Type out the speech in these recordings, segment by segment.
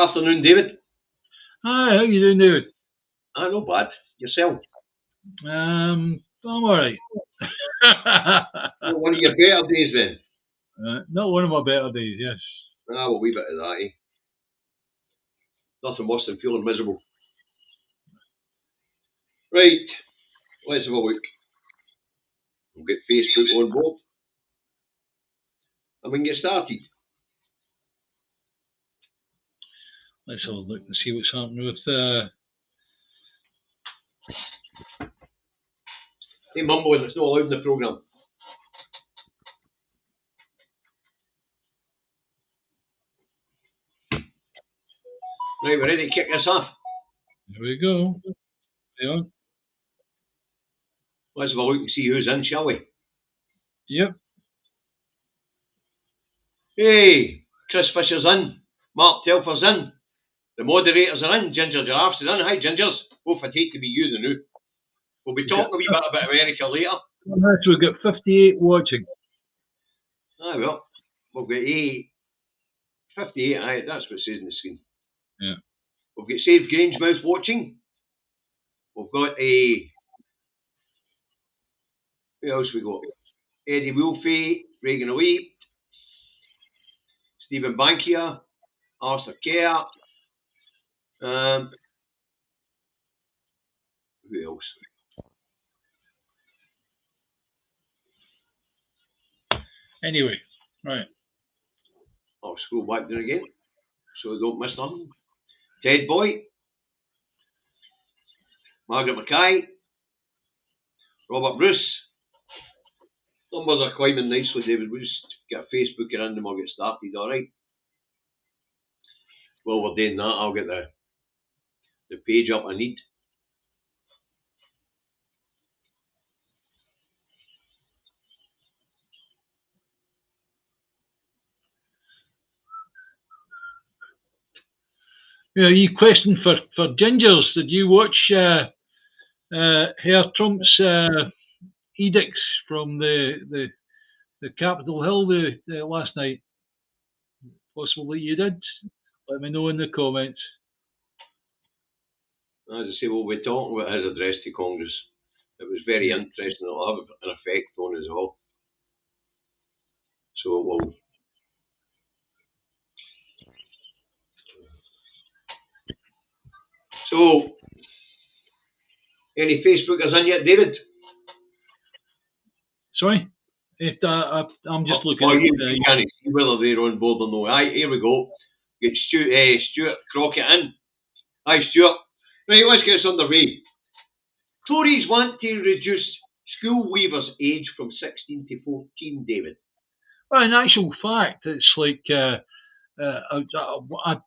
Afternoon, David. Hi, how you doing, David? Not bad. Yourself? I'm alright. Not one of your better days, then? Not one of my better days, yes. Well, a wee bit of that, eh? Nothing worse than feeling miserable. Right, let's have a look. We'll get Facebook on board. And we can get started. Let's have a look and see what's happening with... Hey, mumbling, it's not allowed in the programme. Right, we're ready to kick this off. Here we go. Yeah. Let's have a look and see who's in, shall we? Yep. Hey, Chris Fisher's in. Mark Telfer's in. The moderators are in. Ginger Giraffe's in. Hi, Gingers. Both I'd hate to be you, the new. We'll be talking a wee bit about America later. So we've got 58 watching. Ah, well, we've got 58, aye, that's what it says on the screen. Yeah. We've got Save Grangemouth watching. We've got who else we got? Eddie Wolfie, Reagan Away, Stephen Bankier, Arthur Kerr. Who else? Anyway, right. I'll scroll back there again so I don't miss nothing. Ted Boy, Margaret Mackay, Robert Bruce. Numbers are climbing nicely, David. We'll just get a Facebook in and we'll get started, alright? While we're doing that, I'll get the page up I need. Yeah, you question for Gingers. Did you watch Herr Trump's edicts from the Capitol Hill last night? Possible that you did. Let me know in the comments. As I say, we'll be talking about his address to Congress. It was very interesting. It'll have an effect on us all. So it will. So, any Facebookers in yet, David? Sorry? I'm just looking at... you can't see whether they're on board or no. Aye, here we go. Get Stuart Crockett in. Hi, Stuart. Right, let's get this underway. Tories want to reduce school leavers' age from 16 to 14, David. Well, in actual fact, it's like... I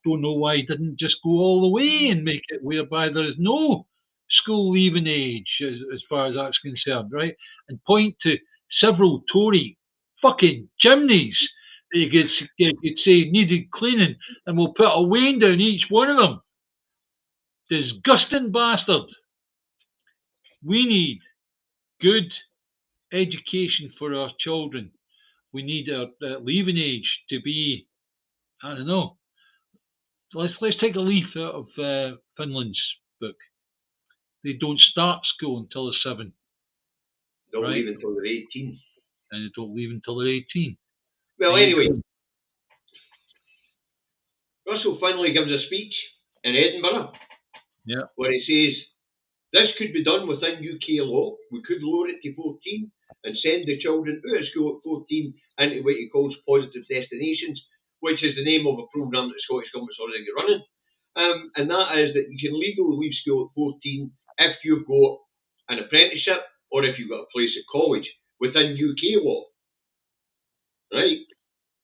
don't know why he didn't just go all the way and make it whereby there is no school leaving age as far as that's concerned, right? And point to several Tory fucking chimneys that you could say needed cleaning, and we'll put a wane down each one of them. Disgusting bastard. We need good education for our children. We need our leaving age to be, I don't know. Let's take a leaf out of Finland's book. They don't start school until they're 7. Don't leave until they're 18. And they don't leave until they're 18. Well, anyway, Russell finally gives a speech in Edinburgh. Yeah. Where he says, this could be done within UK law. We could lower it to 14 and send the children out of school at 14 into what he calls positive destinations, which is the name of a programme that the Scottish Government's already running. And that is that you can legally leave school at 14 if you've got an apprenticeship or if you've got a place at college within UK law. Right?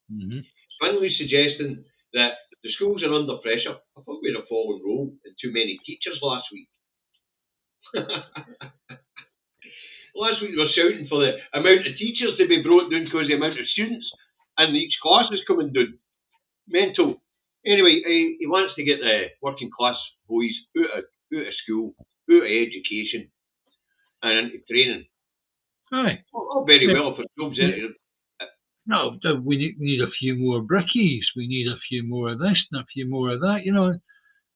Mm-hmm. Finally suggesting that the schools are under pressure. I thought we had a fallen role in too many teachers last week. Last week we were shouting for the amount of teachers to be brought down because the amount of students in each class is coming down. Mental. Anyway, he wants to get the working class boys out of school, out of education, and into training. Aye. All very well for jobs. No, we need a few more brickies, we need a few more of this and a few more of that.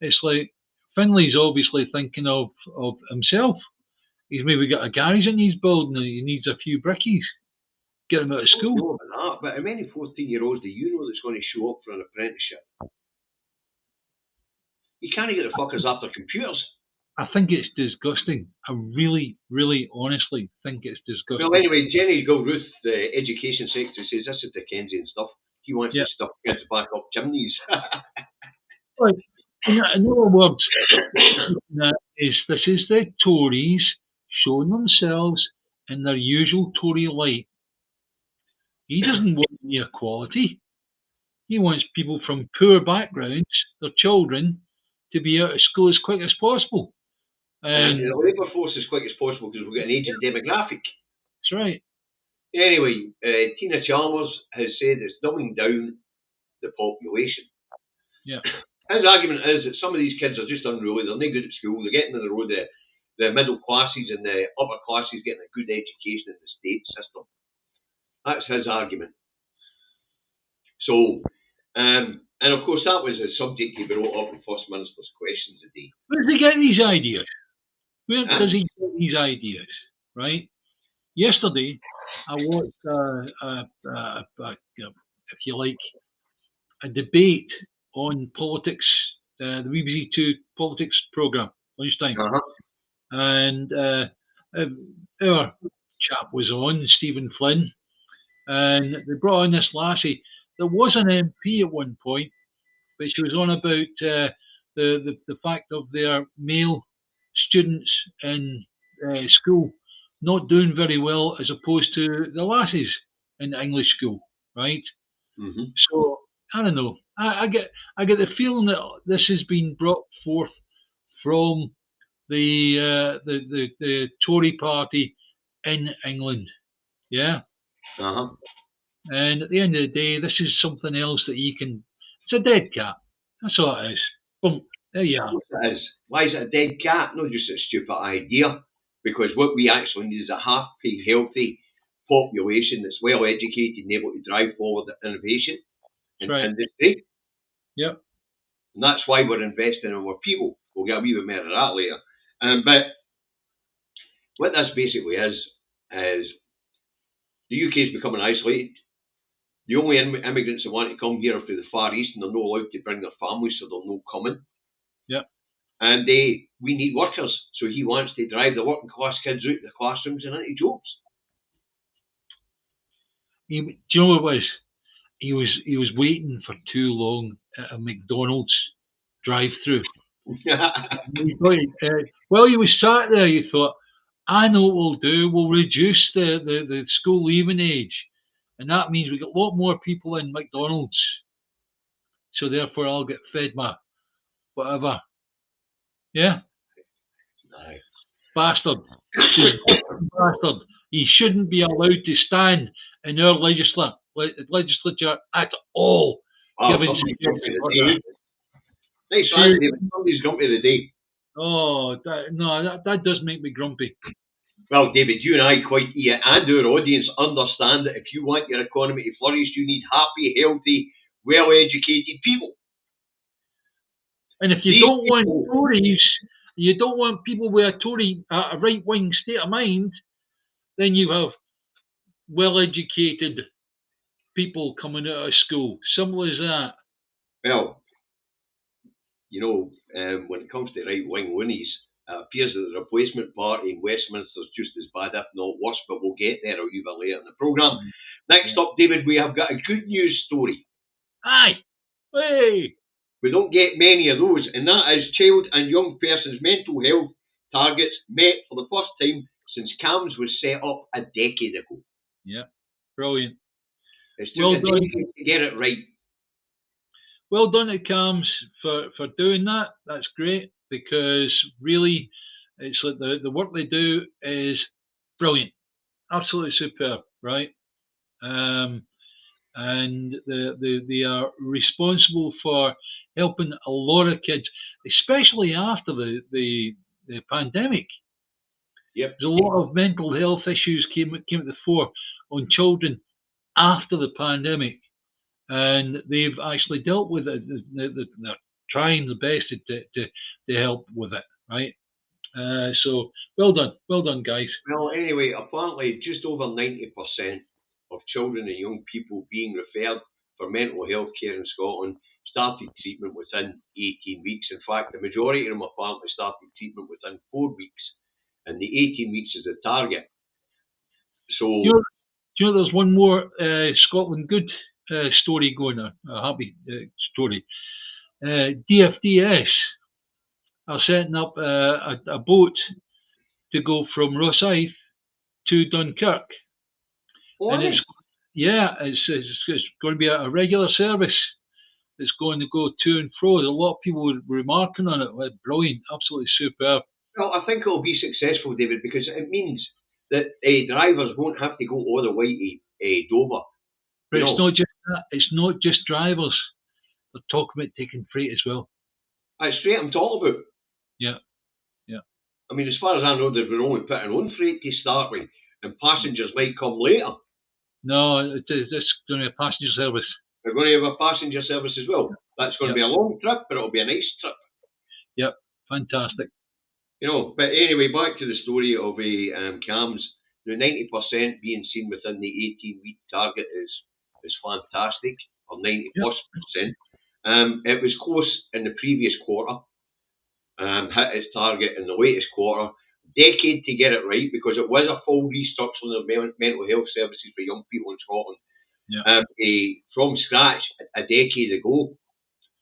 It's like Finley's obviously thinking of himself. He's maybe got a garage in his building and he needs a few brickies. Get him out of I don't school. know about that, but how many 14-year-olds do you know that's going to show up for an apprenticeship? You can't get the fuckers after computers. I think it's disgusting. I really, really, honestly think it's disgusting. Well, anyway, Jenny Gilruth, the Education Secretary, says this is Dickensian stuff. He wants to stuff kids back up chimneys. Right. In other words, this is the Tories showing themselves in their usual Tory light. He doesn't want any equality. He wants people from poor backgrounds, their children, to be out of school as quick as possible. And the labour force as quick as possible because we've got an aging demographic. That's right. Anyway, Tina Chalmers has said it's dumbing down the population. Yeah. His argument is that some of these kids are just unruly, they're not good at school, they're getting in the road, the middle classes and the upper classes getting a good education in the state system. That's his argument. So, and of course that was a subject he brought up in First Minister's Questions today. Where does he get these ideas? Where does he get these ideas, right? Yesterday, I watched, if you like, a debate on politics, the BBC Two politics programme, lunchtime. And our chap was on, Stephen Flynn, and they brought on this lassie that was an MP at one point, but she was on about the fact of their male students in school not doing very well as opposed to the lassies in English school, right? Mm-hmm. So I don't know. I get the feeling that this has been brought forth from the Tory party in England, yeah. And at the end of the day, this is something else that you can. It's a dead cat. That's all it is. Boom. There you are. It is. Why is it a dead cat? Not just a stupid idea. Because what we actually need is a happy, healthy population that's well educated and able to drive forward innovation in industry. Yep. And that's why we're investing in our people. We'll get a wee bit more of that later. But what this basically is the UK is becoming isolated. The only immigrants that want to come here are from the Far East and they're not allowed to bring their families, so they're not coming. Yep. And we need workers, so he wants to drive the working class kids out of the classrooms and into jobs. Do you know what it was? He was waiting for too long at a McDonald's drive-through. While he was sat there, you thought, I know what we'll do. We'll reduce the school leaving age. And that means we get a lot more people in McDonald's. So therefore, I'll get fed my whatever. Yeah? Nice. Bastard. Bastard. He shouldn't be allowed to stand in our legislature at all. Somebody's grumpy of the day. Oh, that does make me grumpy. Well, David, you and I and our audience understand that if you want your economy to flourish, you need happy, healthy, well-educated people. And if you don't want Tories, you don't want people with a right-wing state of mind, then you have well-educated people coming out of school. Simple as that. Well, when it comes to right-wing loonies, it appears that the replacement party in Westminster is just as bad, if not worse, but we'll get there a wee bit later in the programme. Next up, David, we have got a good news story. Aye. Hey. We don't get many of those, and that is child and young persons' mental health targets met for the first time since CAMHS was set up a decade ago. Yeah, brilliant. It's took a decade to get it right. Well done to CAMHS for doing that. That's great, because really, it's like the work they do is brilliant, absolutely superb, right? And they are responsible for helping a lot of kids, especially after the pandemic. Yep. There's a lot of mental health issues came at the fore on children after the pandemic, and they've actually dealt with it. They're trying the best to help with it, right? So well done, guys. Well, anyway, apparently just over 90% of children and young people being referred for mental health care in Scotland started treatment within 18 weeks. In fact, the majority of them apparently started treatment within 4 weeks, and the 18 weeks is the target. So, do you know there's one more Scotland Good story going on, a happy story. DFDS are setting up a boat to go from Rosyth to Dunkirk. And it's going to be a regular service. It's going to go to and fro. A lot of people were remarking on it. Brilliant, absolutely superb. Well, I think it'll be successful, David, because it means that drivers won't have to go all the way to Dover. But it's not just that. It's not just drivers. They're talking about taking freight as well. That's straight I'm talking about. Yeah. I mean, as far as I know, they're only putting on freight to start with, and passengers might come later. No, it's going to be a passenger service. They're going to have a passenger service as well. That's going to be a long trip, but it'll be a nice trip. Yep, fantastic. But anyway, back to the story of CAMS. The 90% being seen within the 18-week target is fantastic, or 90+%. It was close in the previous quarter. Hit its target in the latest quarter. Decade to get it right, because it was a full restructuring of mental health services for young people in Scotland. From scratch a decade ago.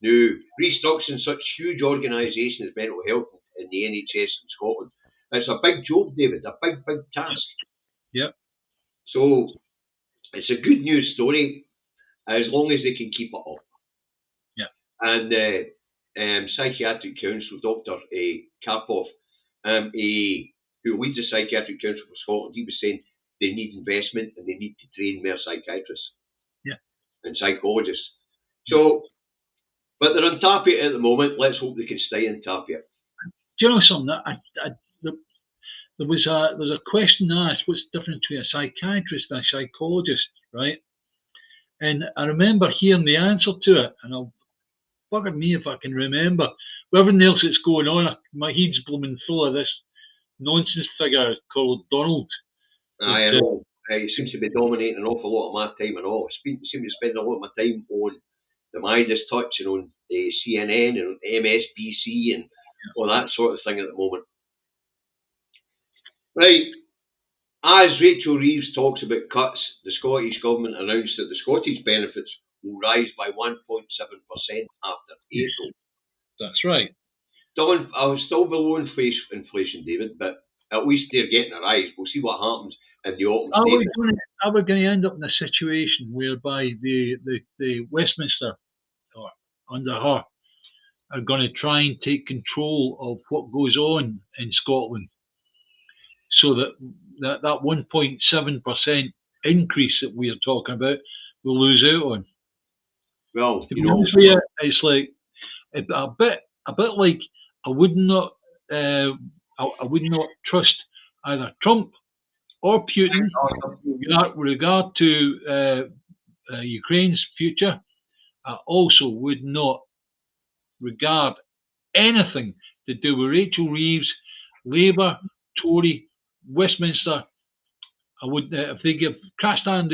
Now, restructuring such huge organisation as mental health in the NHS in Scotland, it's a big job, David, a big task. Yep. So, it's a good news story, as long as they can keep it up. Yeah. And Psychiatric Council, Dr. Karpov, who leads the Psychiatric Council for Scotland, he was saying they need investment and they need to train more psychiatrists and psychologists. So, but they're on top of it at the moment. Let's hope they can stay on top of it. Do you know something? There's a question asked, what's the difference between a psychiatrist and a psychologist, right? And I remember hearing the answer to it, and I'll bugger me if I can remember. With everything else that's going on, my head's blooming full of this nonsense figure called Donald. I know. He seems to be dominating an awful lot of my time and all. I seem to spend a lot of my time on the Midas Touch and on CNN and on MSBC and all that sort of thing at the moment. Right. As Rachel Reeves talks about cuts, the Scottish Government announced that the Scottish benefits will rise by 1.7% after April. That's right. Still below inflation, David, but at least they're getting a rise. We'll see what happens in the autumn. Are we going to end up in a situation whereby the Westminster, or under her, are going to try and take control of what goes on in Scotland, so that 1.7% increase that we are talking about we'll lose out on? Well, to be honest with you, it's like a bit like I would not trust either Trump or Putin with regard to Ukraine's future. I also would not regard anything to do with Rachel Reeves, Labour, Tory, Westminster. I would, if they give cast iron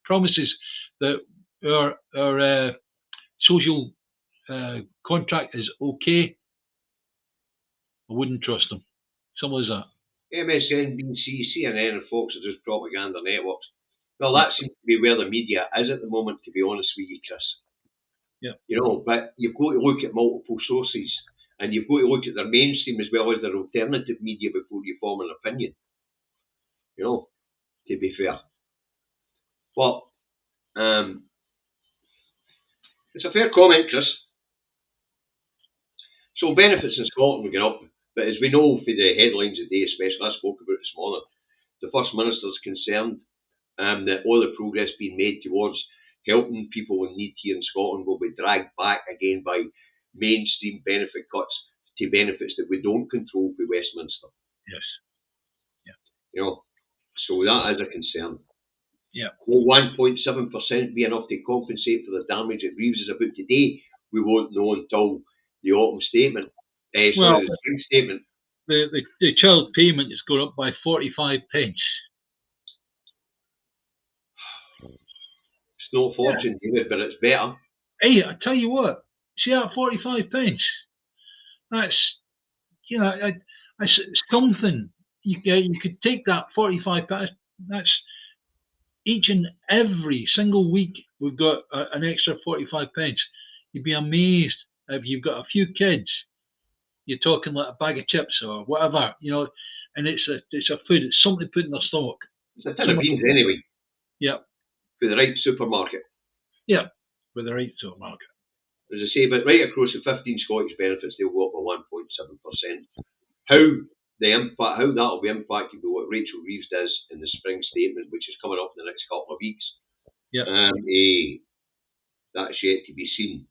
promises that our social contract is okay, I wouldn't trust them. Simple as that. MSNBC, CNN, and Fox are just propaganda networks. Well, that seems to be where the media is at the moment, to be honest with you, Chris. Yeah. But you've got to look at multiple sources, and you've got to look at their mainstream as well as their alternative media before you form an opinion. To be fair. But it's a fair comment, Chris. So benefits in Scotland will get up, but as we know for the headlines today, especially I spoke about this morning, the First Minister is concerned that all the progress being made towards helping people in need here in Scotland will be dragged back again by mainstream benefit cuts to benefits that we don't control for Westminster. Yes. Yeah. So that is a concern. Yeah. Will 1.7% be enough to compensate for the damage that Reeves is about today? We won't know until the autumn statement. The spring statement. The child payment is going up by 45 pence. It's no fortune, David, but it's better. Hey, I tell you what, see that 45 pence? That's, that's something. You could take that 45 pence. That's each and every single week we've got an extra 45 pence. You'd be amazed if you've got a few kids. You're talking like a bag of chips or whatever, and it's a food. It's something to put in their stomach. It's a tin of beans anyway. Yeah. For the right supermarket. Yeah, with the right supermarket. As I say, but right across the 15 Scottish benefits, they'll go up by 1.7%. How that will be impacted by what Rachel Reeves does in the spring statement, which is coming up in the next couple of weeks. Yeah. That's yet to be seen.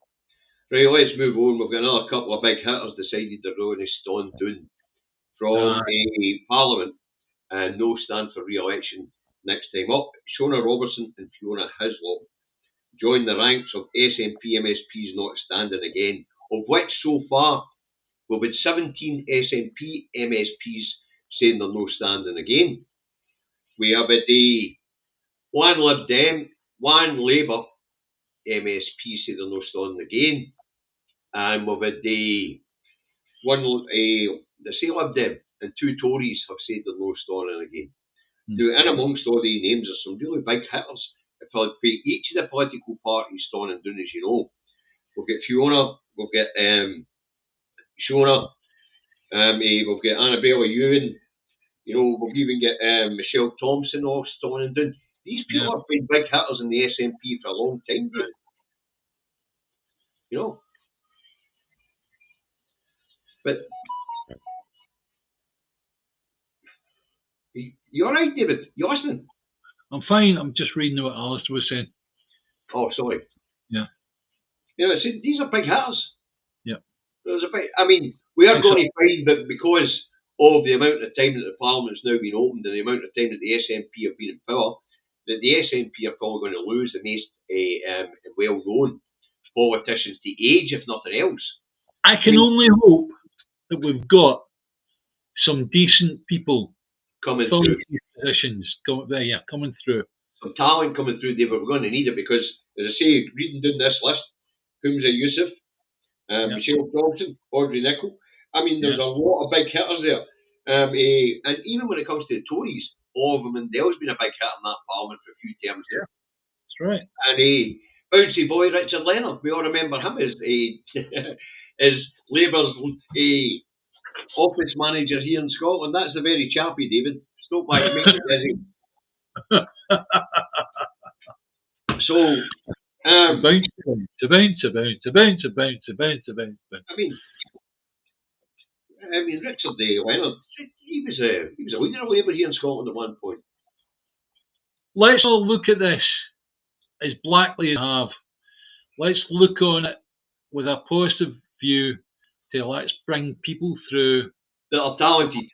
Right, let's move on. We've got another couple of big hitters decided they're going to stand down from Parliament and no stand for re-election next time up. Shona Robertson and Fiona Hislop join the ranks of SNP MSPs not standing again, of which so far we've had 17 SNP MSPs saying they're no standing again. We have had one Lib Dem, one Labour MSP say they're no standing again, and we've had the Lib Dem and two Tories have said they're no standing again. And amongst all the names, there's some really big hitters. For each of the political parties standing down, as you know. We've got Fiona, we've got Shona, we've got Annabella Ewan, we've even got Michelle Thompson all standing down. These people have been big hitters in the SNP for a long time, David. But you all right, David? You listening? I'm fine. I'm just reading what Alistair was saying. Oh, sorry. Yeah. These are big hitters. Yeah. We are going to find that because of the amount of time that the Parliament's now been opened and the amount of time that the SNP have been in power, that the SNP are probably going to lose the most well-known politicians to age, if nothing else. I can only hope that we've got some decent people coming through. Positions coming through. Some talent coming through, David. We're going to need it because, as I say, reading down this list, Humza Yousaf, Michelle Thompson, Audrey Nicholl. There's a lot of big hitters there. And even when it comes to the Tories, Oliver Mundel's been a big hitter in that Parliament for a few terms. Yeah, that's right. And bouncy boy Richard Leonard, we all remember him as as Labour's office manager here in Scotland. That's the very chappy, David. Stop by to make it busy. So, bounce. Richard Leonard, he was a leader of Labour here in Scotland at one point. Let's all look at this as blackly as we have. Let's look on it with a positive view to let's bring people through that are talented,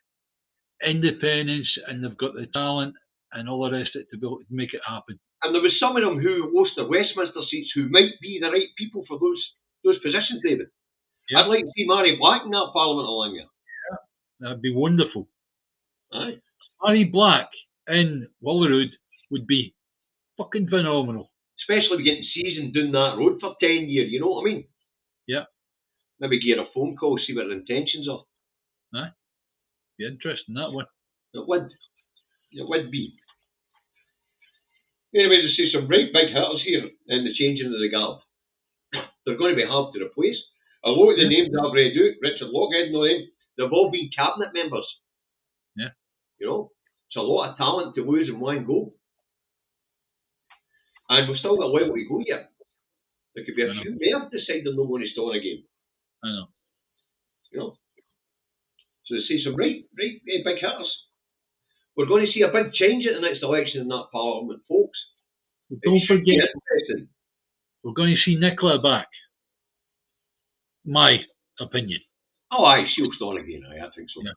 independence, and they've got the talent and all the rest of it to be able to make it happen. And there was some of them who lost their Westminster seats who might be the right people for those positions, David. Yeah. I'd like to see Mary Black in that Parliament along here. Yeah, that'd be wonderful. Aye. Mary Black in Wallerwood would be fucking phenomenal. Especially getting seasoned doing that road for 10 years, you know what I mean? Yeah. Maybe give her a phone call, see what her intentions are. Aye. Be interesting, that one. It would be. Anyway, to see some right big hitters here in the changing of the guard. They're going to be hard to replace. A lot of the names I've read out, Richard Lockhead, they've all been cabinet members. Yeah. It's a lot of talent to lose in one go. And we've still got a while to go yet. There could be a few more decide they're not going to start again. I know. So they see some right big hitters. We're going to see a big change at the next election in that Parliament, folks. Don't forget, we're going to see Nicola back. My opinion. Oh, aye, she'll start again. Aye, I think so. Yeah.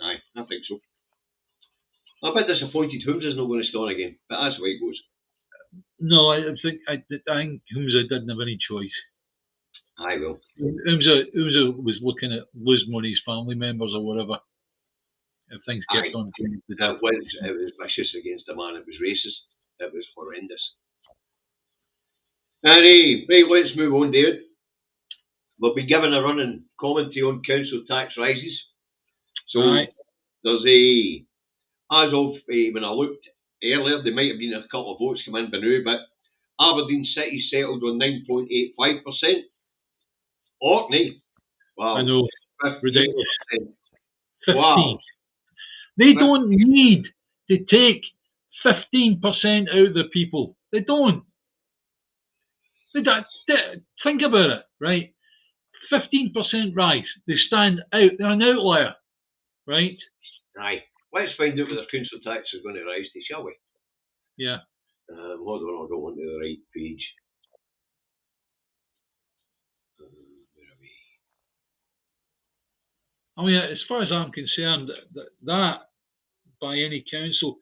Aye, I think so. I'm a bit disappointed Holmes is not going to start again, but that's the way it goes. No, I think Humza didn't have any choice. I will. Humza was looking at losing one of his family members or whatever. If things kept on going to that. It was vicious against the man. It was racist. It was horrendous. Right, let's move on, David. We've been given a running commentary on council tax rises. So Aye. there's a, as of when I looked earlier, there might have been a couple of votes come in by now, but Aberdeen City settled on 9.85%. Orkney, wow, I know, 15%. ridiculous. 15. Wow. They don't need to take 15% out of the people. They don't. Think about it, right? 15% rise. They stand out. They're an outlier, right? Aye. Let's find out whether council tax is going to rise to, shall we? Yeah. Hold on, I'll go onto the right page. Where are we? I mean, as far as I'm concerned, that by any council,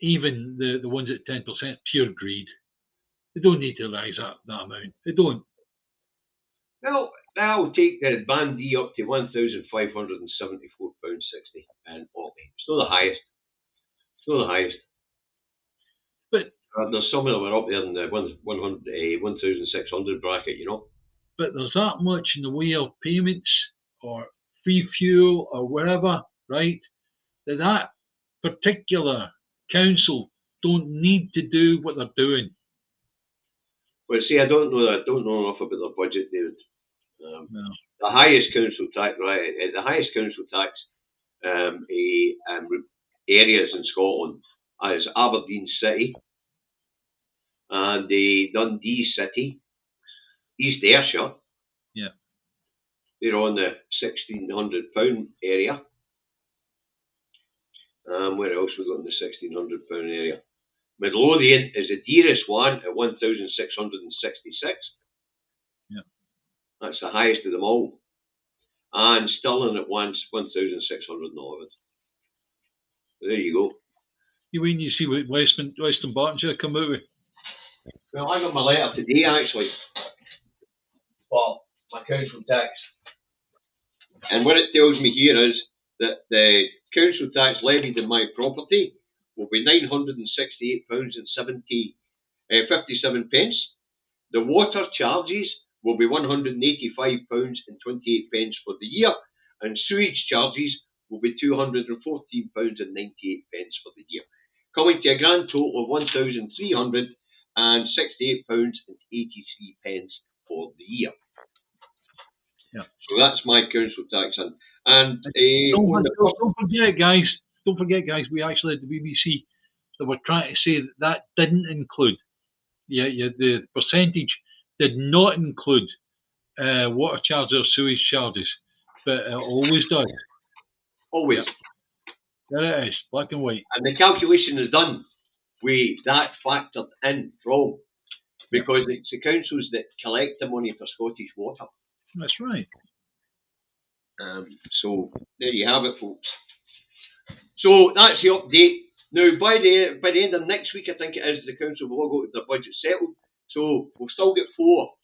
even the ones at 10%, pure greed. They don't need to rise that amount. They don't. Well, that'll take the band D up to £1,574.60 in Orkney. It's not the highest. It's not the highest. But there's some of them are up there in the 1,600 bracket, you know. But there's that much in the way of payments or free fuel or whatever, right? That particular council don't need to do what they're doing. Well, see, I don't know enough about their budget, David. No. The highest council tax, right? The highest council tax areas in Scotland is Aberdeen City and Dundee City, East Ayrshire. Yeah. They're on the £1,600 area. Where else we got in the £1,600 area? Midlothian is the dearest one at 1,666. Yeah. That's the highest of them all. And Stirling at once 1,611. There you go. You mean you see what Western Bartonshire come out with? Well, I got my letter today actually for my council tax. And what it tells me here is that the council tax levied in my property will be £968.57. The water charges will be £185.28 for the year, and sewage charges will be £214.98 for the year, coming to a grand total of £1,368.83 for the year. Yeah. So that's my council tax, and don't forget, guys. We actually had the BBC that were trying to say that didn't include. The percentage did not include water charges or sewage charges, but it always does. Always. There it is, black and white. And the calculation is done with that factored in from, because it's the councils that collect the money for Scottish Water. That's right. So there you have it, folks. So that's the update. Now, by the end of next week, I think it is, the council will all go to their budget settled. So we'll still get 4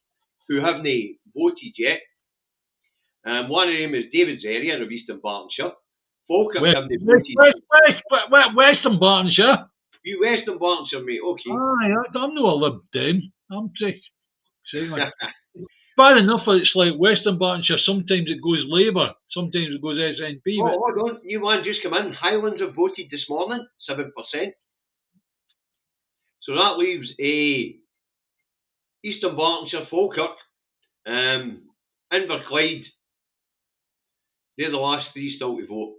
who haven't voted yet. One of them is David's area of Eastern Bartonshire. Falkirk haven't voted. Western Bartonshire. You Western Bartonshire, mate. Okay. Aye, I'm not a Lib Dem. I'm just saying, like, bad enough it's like Western Bartonshire, sometimes it goes Labour, sometimes it goes SNP. Oh, hold on. New one just come in. Highlands have voted this morning, 7%. So that leaves Eastern Bartonshire, Falkirk, Inverclyde. They're the last 3 still to vote.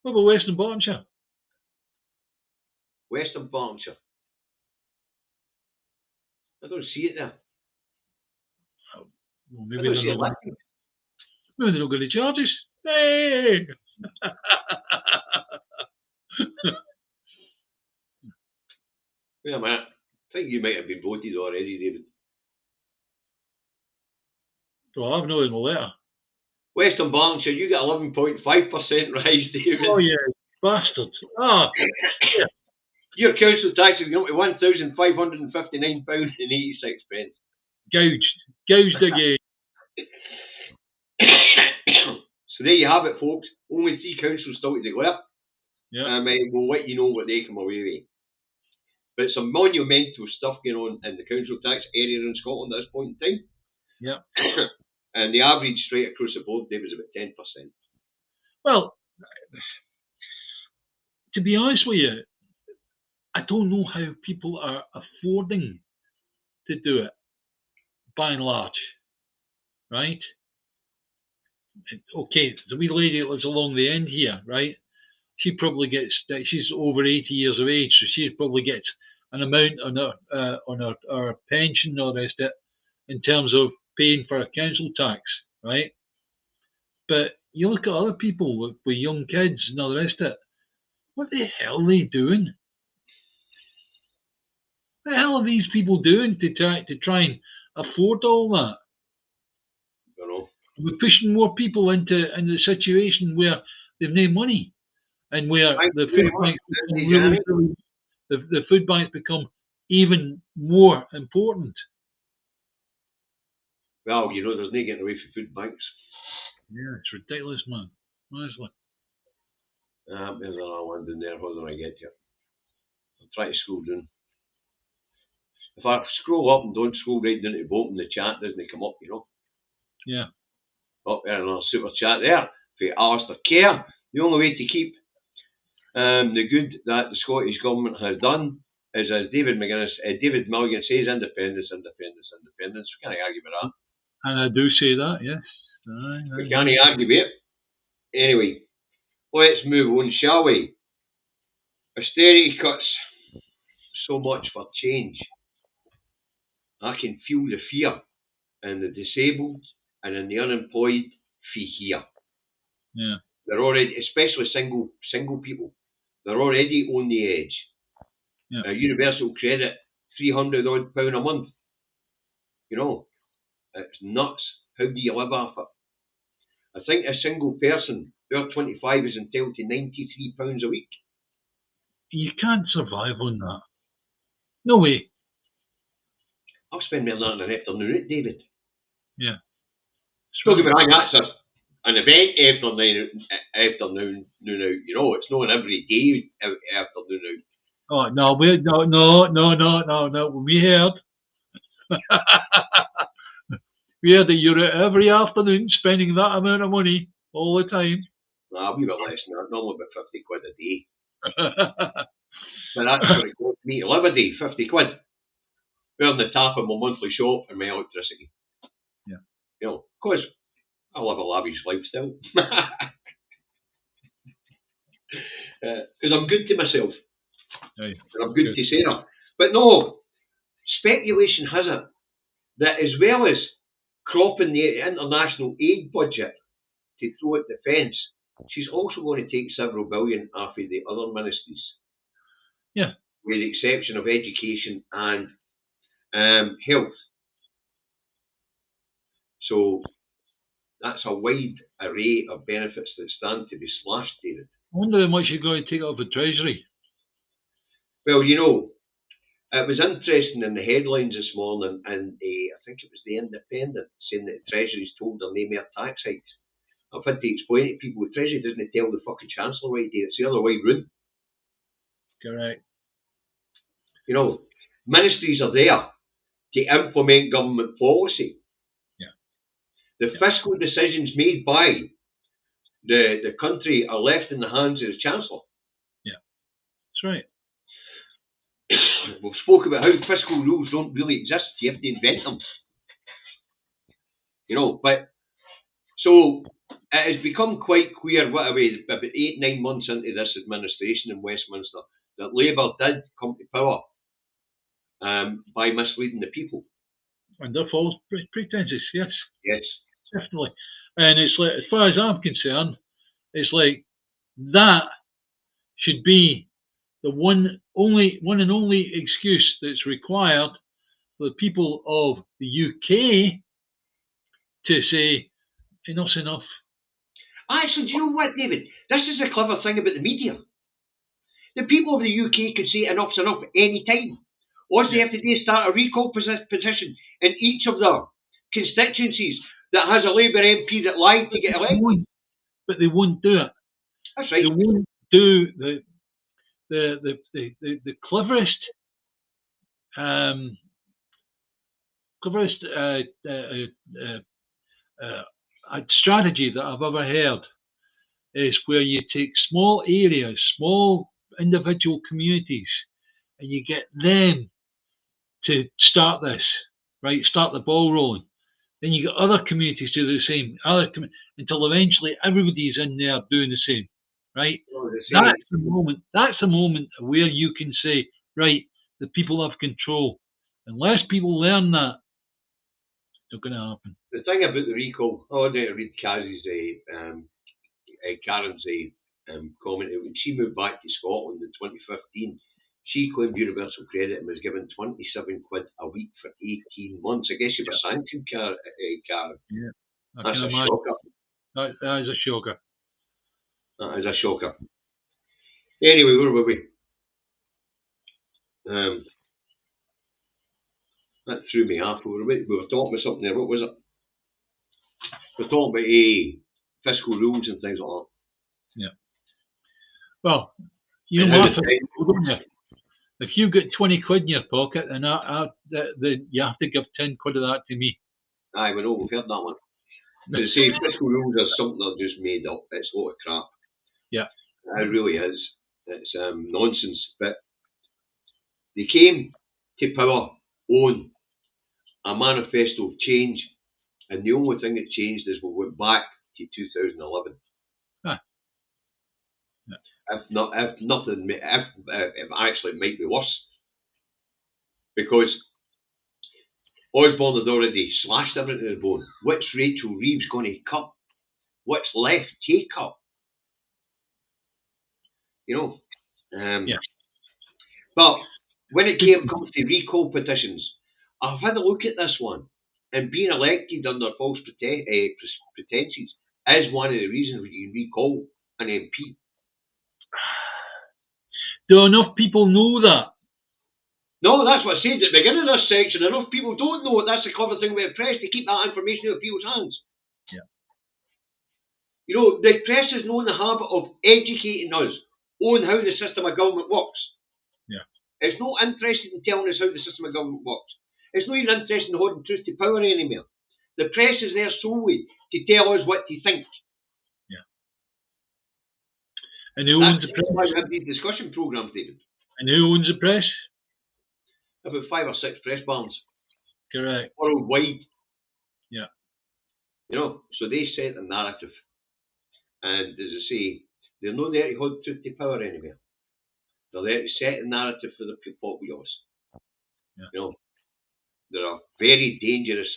What about Western Bartonshire? Western Bartonshire. I don't see it there. Well, maybe they're not going to charge us. Hey! Wait a minute. I think you might have been voted already, David. Well, I've not in my letter. Western Barnshire, you get 11.5% rise, David. Oh yeah, bastard. Ah, yeah. Your council tax is going to £1,559.86. Gouged again. So there you have it, folks. Only 3 councils still to declare. Yeah. We'll let you know what they come away with. But some monumental stuff going on in the council tax area in Scotland at this point in time. Yeah. And the average straight across the board there was about 10%. Well, to be honest with you, I don't know how people are affording to do it, by and large, right? Okay, the wee lady that lives along the end here, right? She probably gets, she's over 80 years of age, so she probably gets an amount on her pension and all the rest of it in terms of paying for a council tax, right? But you look at other people with young kids and all the rest of it, what the hell are they doing? What the hell are these people doing to try and afford all that? I don't know. We're pushing more people into a situation where they've no money, and where the food banks become the food banks become even more important. Well, you know, there's no getting away from food banks. Yeah, it's ridiculous, man. Honestly. There's another one down there. How do I get to it? I'll try to scroll down. If I scroll up and don't scroll right down to the bottom, the chat doesn't come up, you know. Yeah. Up there, another super chat there for Alistair Kerr. The only way to keep the good that the Scottish Government has done is, as David Milligan says, independence, independence, independence. We can't argue with that. And I do say that, yes. We can't argue with it. Anyway, let's move on, shall we? Austerity cuts. So much for change. I can feel the fear in the disabled and in the unemployed here. Yeah. They're already, especially single people, they're already on the edge. Yeah. Universal credit, £300 odd a month. You know, it's nuts. How do you live off it? I think a single person, their 25 is entitled to £93 a week. You can't survive on that. No way. I'll spend more than that in an afternoon, David. Yeah. Don't get me wrong, that's an event afternoon out. You know, it's not an everyday afternoon out. Oh no, no. We heard. We heard that you're out every afternoon spending that amount of money all the time. Nah, we were less than that. Normally about 50 quid a day. But that's what it cost me to live a day, 50 quid. We're on the top of my monthly shop and my electricity. Yeah. You know, because I live a lavish lifestyle. Because I'm good to myself. Right. And I'm good to Sarah. But no, speculation has it that as well as cropping the international aid budget to throw at defence, she's also going to take several billion off of the other ministries. Yeah. With the exception of education and health. So that's a wide array of benefits that stand to be slashed, David. I wonder how much you're going to take off the Treasury. Well, you know, it was interesting in the headlines this morning, and I think it was the Independent saying that the Treasury's told them no more tax hikes. I've had to explain to people the Treasury doesn't tell the fucking Chancellor what to do. It's the other way round. Correct. You know, ministries are there to implement government policy. Yeah. The fiscal decisions made by the country are left in the hands of the Chancellor. Yeah, that's right. We've spoken about how fiscal rules don't really exist. You have to invent them. You know, but so it has become quite clear, about 8-9 months into this administration in Westminster, that Labour did come to power by misleading the people. Under false pretenses, yes. Yes. Definitely. And it's like, as far as I'm concerned, it's like that should be the one and only excuse that's required for the people of the UK to say, enough's enough. Actually, do you know what, David? This is a clever thing about the media. The people of the UK could say enough's enough any time. All they have to do is start a recall petition in each of their constituencies that has a Labour MP that lied to get elected. But they won't do it. That's right. They won't do the cleverest strategy that I've ever heard is where you take small areas, small individual communities, and you get them to start this, right? Start the ball rolling. Then you get other communities do the same, until eventually everybody's in there doing the same, right? That's the moment. That's the moment where you can say, right, the people have control. Unless people learn that, it's not going to happen. The thing about the recall, I wanted to read Karen's comment. When she moved back to Scotland in 2015, she claimed universal credit and was given 27 quid a week for 18 months. I guess she was sanctioned, Karen. Yeah, that's a shocker. That is a shocker. That is a shocker. Anyway, where were we? That threw me off. We were talking about something there. What was it? We were talking about fiscal rules and things like that. Yeah. Well, you know what? If you get 20 quid in your pocket, and you have to give 10 quid of that to me. Aye, we know, we've heard that one. They say fiscal rules are something they're just made up. It's a lot of crap. Yeah. It really is. It's nonsense. But they came to power on a manifesto of change, and the only thing that changed is we went back to 2011. Huh. Yeah. If actually it might be worse, because Osborne had already slashed everything to the bone. What's Rachel Reeves going to cut? What's left take cut? You know. Yeah. But when it comes to recall petitions, I've had a look at this one, and being elected under false pretenses is one of the reasons we can recall an MP. Do enough people know that? No, that's what I said at the beginning of this section. Enough people don't know it. That's the clever thing with the press, to keep that information out of people's hands. Yeah. You know, the press is known the habit of educating us on how the system of government works. Yeah. It's not interested in telling us how the system of government works. It's not even interested in holding truth to power anymore. The press is there solely to tell us what to think. Yeah. And who owns the press? That's why we have these discussion programs, David. And who owns the press? About 5 or 6 press barns. Correct. Worldwide. Yeah. You know, so they set the narrative. And as I say, they're not there to hold truth to power anymore. They're there to set the narrative for the populace. Yeah. You know, they are very dangerous.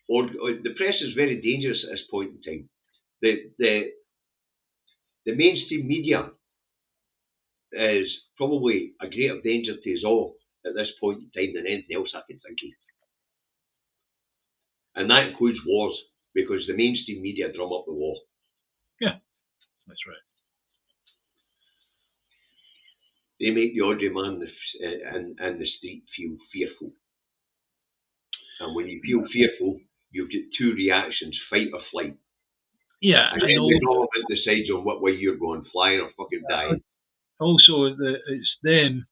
The press is very dangerous at this point in time. The mainstream media is probably a greater danger to us all at this point in time than anything else I can think of. And that includes wars, because the mainstream media drum up the war. Yeah, that's right. They make the ordinary man in the street feel fearful. And when you feel fearful, you get 2 reactions: fight or flight. Yeah, and then the government decides on what way you're going, flying or fucking dying. Also, it's them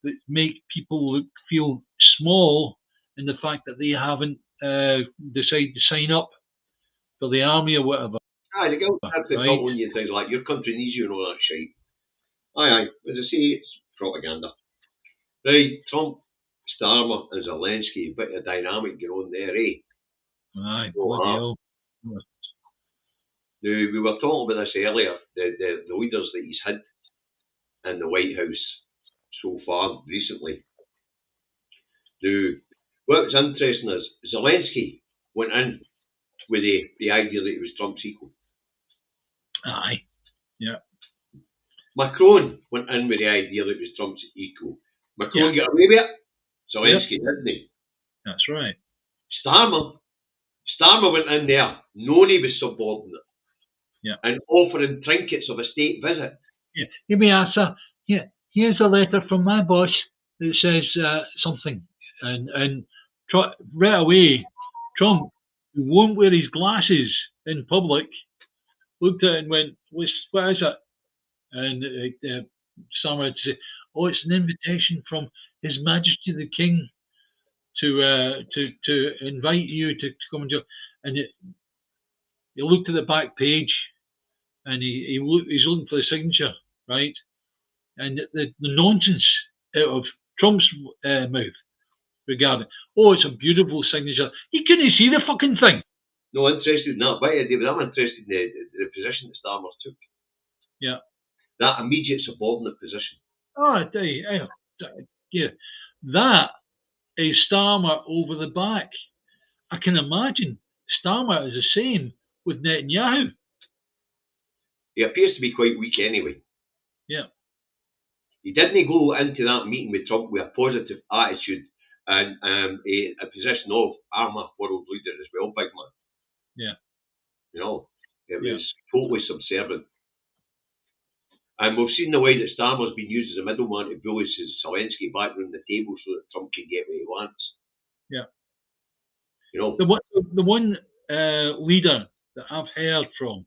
that make people feel small in the fact that they haven't decided to sign up for the army or whatever. Aye, the government have to tell you things like your country needs you and all that shit. Aye. As I say, it's propaganda. Right, Trump, Starmer and Zelensky, a bit of dynamic going on there, eh? Aye, bloody hell. Now, we were talking about this earlier, the leaders that he's had in the White House so far recently. Now, what's interesting is Zelensky went in with the idea that he was Trump's equal. Aye, yeah. Macron went in with the idea that he was Trump's equal. Macron got away with it. Zelensky didn't he? That's right. Starmer went in there knowing he was subordinate. and offering trinkets of a state visit. Yeah. Give me answer. Yeah. Here's a letter from my boss that says something, and right away, Trump, who won't wear his glasses in public, looked at it and went, "What is it?" And someone would say, "Oh, it's an invitation from His Majesty the King to invite you to come and join." And he looked at the back page, and he's looking for the signature, right? And the nonsense out of Trump's mouth regarding, "Oh, it's a beautiful signature." He couldn't see the fucking thing. No, interested in that, but David, I'm interested in the position that Starmer took. Yeah. That immediate subordinate position. Oh, yeah. That is Starmer over the back. I can imagine Starmer is the same with Netanyahu. He appears to be quite weak anyway. Yeah. He didn't go into that meeting with Trump with a positive attitude and a position of I'm a world leader as well, big man. Yeah. You know, it was totally subservient. And we've seen the way that Starmer's been used as a middleman to bully Zelensky back around the table so that Trump can get what he wants. Yeah. You know, the one leader that I've heard from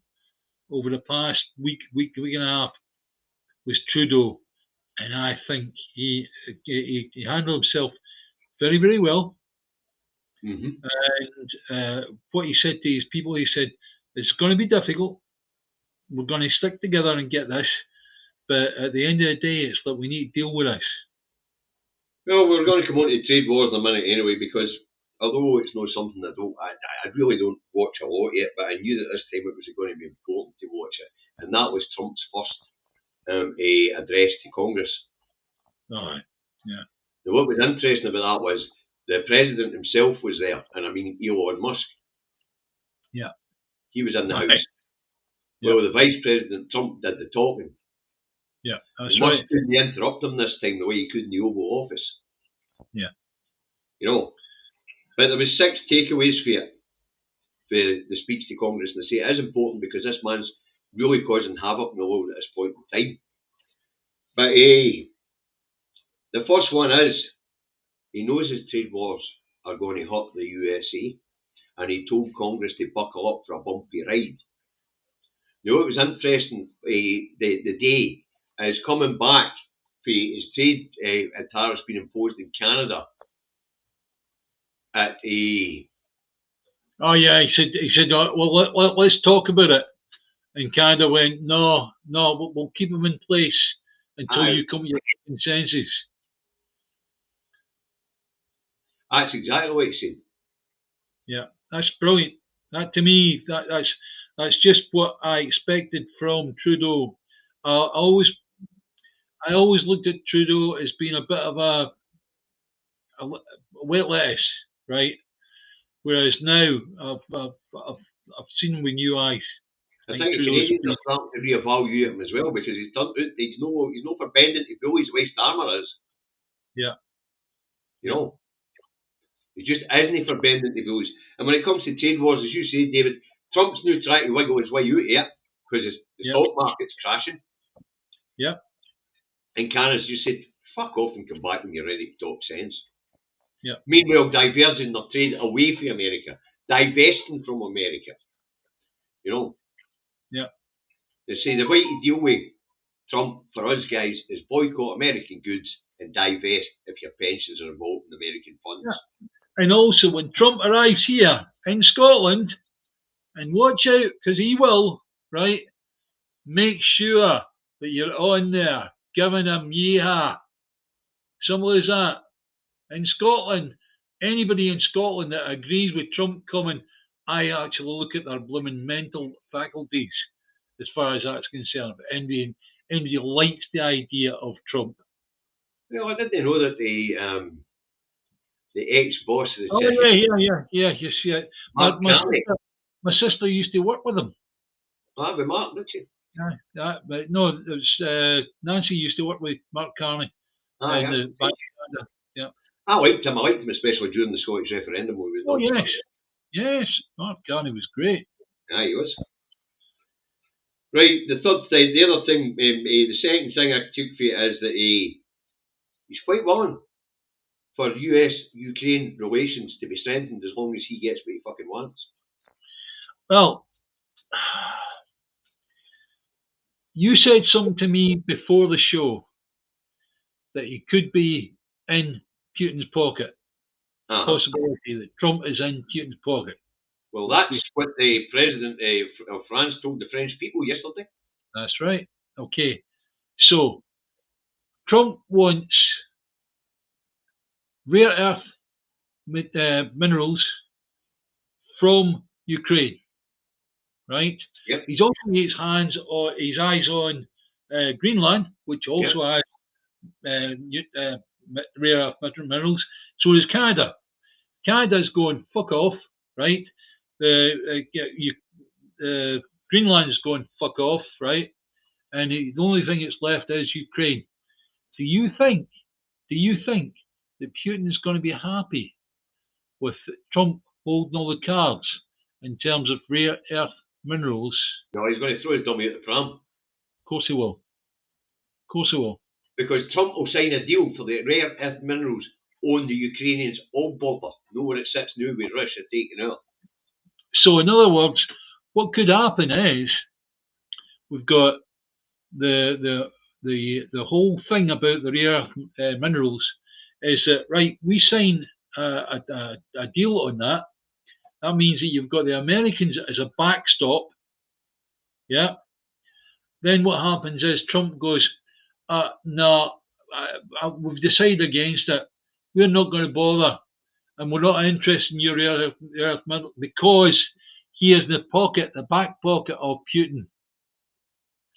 over the past week and a half was Trudeau, and I think he handled himself very, very well. Mm-hmm. And what he said to his people, he said, "It's going to be difficult. We're going to stick together and get this. But at the end of the day, it's that we need to deal with this." Well, we're going to come on to trade wars in a minute anyway, because although it's not something I really don't watch a lot yet, but I knew that this time it was going to be important to watch it. And that was Trump's first address to Congress. All right. Yeah. Now, what was interesting about that was the president himself was there, and I mean Elon Musk. Yeah. He was in the Right. house. Yeah. Well, the Vice President Trump did the talking. Yeah, that's Musk right. couldn't interrupt him this time the way he could in the Oval Office. Yeah. You know, but there was 6 takeaways for it, for the speech to Congress, and they say it is important because this man's really causing havoc in the world at this point in time. But the first one is he knows his trade wars are going to hurt the USA, and he told Congress to buckle up for a bumpy ride. You know, it was interesting, the day is coming back for his trade tariffs being imposed in Canada at a... Oh yeah, he said, "Oh, well, let's talk about it." And Canada went, "No, we'll keep them in place until you come to your consensus." That's exactly what he said. Yeah, that's brilliant. That to me, that's just what I expected from Trudeau. I always looked at Trudeau as being a bit of a wet lettuce, right? Whereas now I've seen him with new eyes. I think the Canadians are starting to reevaluate him as well, because he's no for bending to bullies the way Starmer is. Yeah. You know, he just isn't for bending to bullies. And when it comes to trade wars, as you say, David, Trump's now trying to wiggle his way out here because the stock market's crashing. Yeah. And Canada's just said, "Fuck off and come back when you're ready to talk sense." Yeah. Meanwhile, diverging their trade away from America, divesting from America. You know. Yeah. They say the way to deal with Trump for us guys is boycott American goods and divest if your pensions are involved in American funds. Yeah. And also, when Trump arrives here in Scotland, and watch out because he will, right? Make sure that you're on there giving him yeehaw. Simple as that. In Scotland, anybody in Scotland that agrees with Trump coming, I actually look at their blooming mental faculties as far as that's concerned. Anybody likes the idea of Trump. Well, I didn't know that the ex-boss of the Oh, yeah. You see it. My sister used to work with him. Ah, with Mark, didn't she? Yeah, but no, it was Nancy used to work with Mark Carney. Yeah. I liked him, especially during the Scottish referendum. Yes, Mark Carney was great. Yeah, he was. Right, the third thing, the other thing, the second thing I took for it is that he's quite willing for US-Ukraine relations to be strengthened as long as he gets what he fucking wants. Well, you said something to me before the show that he could be in Putin's pocket. Possibility that Trump is in Putin's pocket. Well, that's what the president of France told the French people yesterday. That's right. Okay. So, Trump wants rare earth minerals from Ukraine, right? Yep. He's also got his eyes on Greenland, which also has rare earth minerals. So is Canada. Canada's going fuck off, right? Greenland is going fuck off, right? And the only thing that's left is Ukraine. Do you think that Putin is going to be happy with Trump holding all the cards in terms of rare earth minerals? No, he's going to throw his dummy at the pram. Of course he will. Of course he will. Because Trump will sign a deal for the rare earth minerals on the Ukrainians' all border. Know where it sits now with Russia taking out. So, in other words, what could happen is we've got the whole thing about the rare earth minerals is that, right, we sign a deal on that. That means that you've got the Americans as a backstop. Yeah. Then what happens is Trump goes, no, we've decided against it. We're not going to bother. And we're not interested in your rare earth mineral because he is in the back pocket of Putin.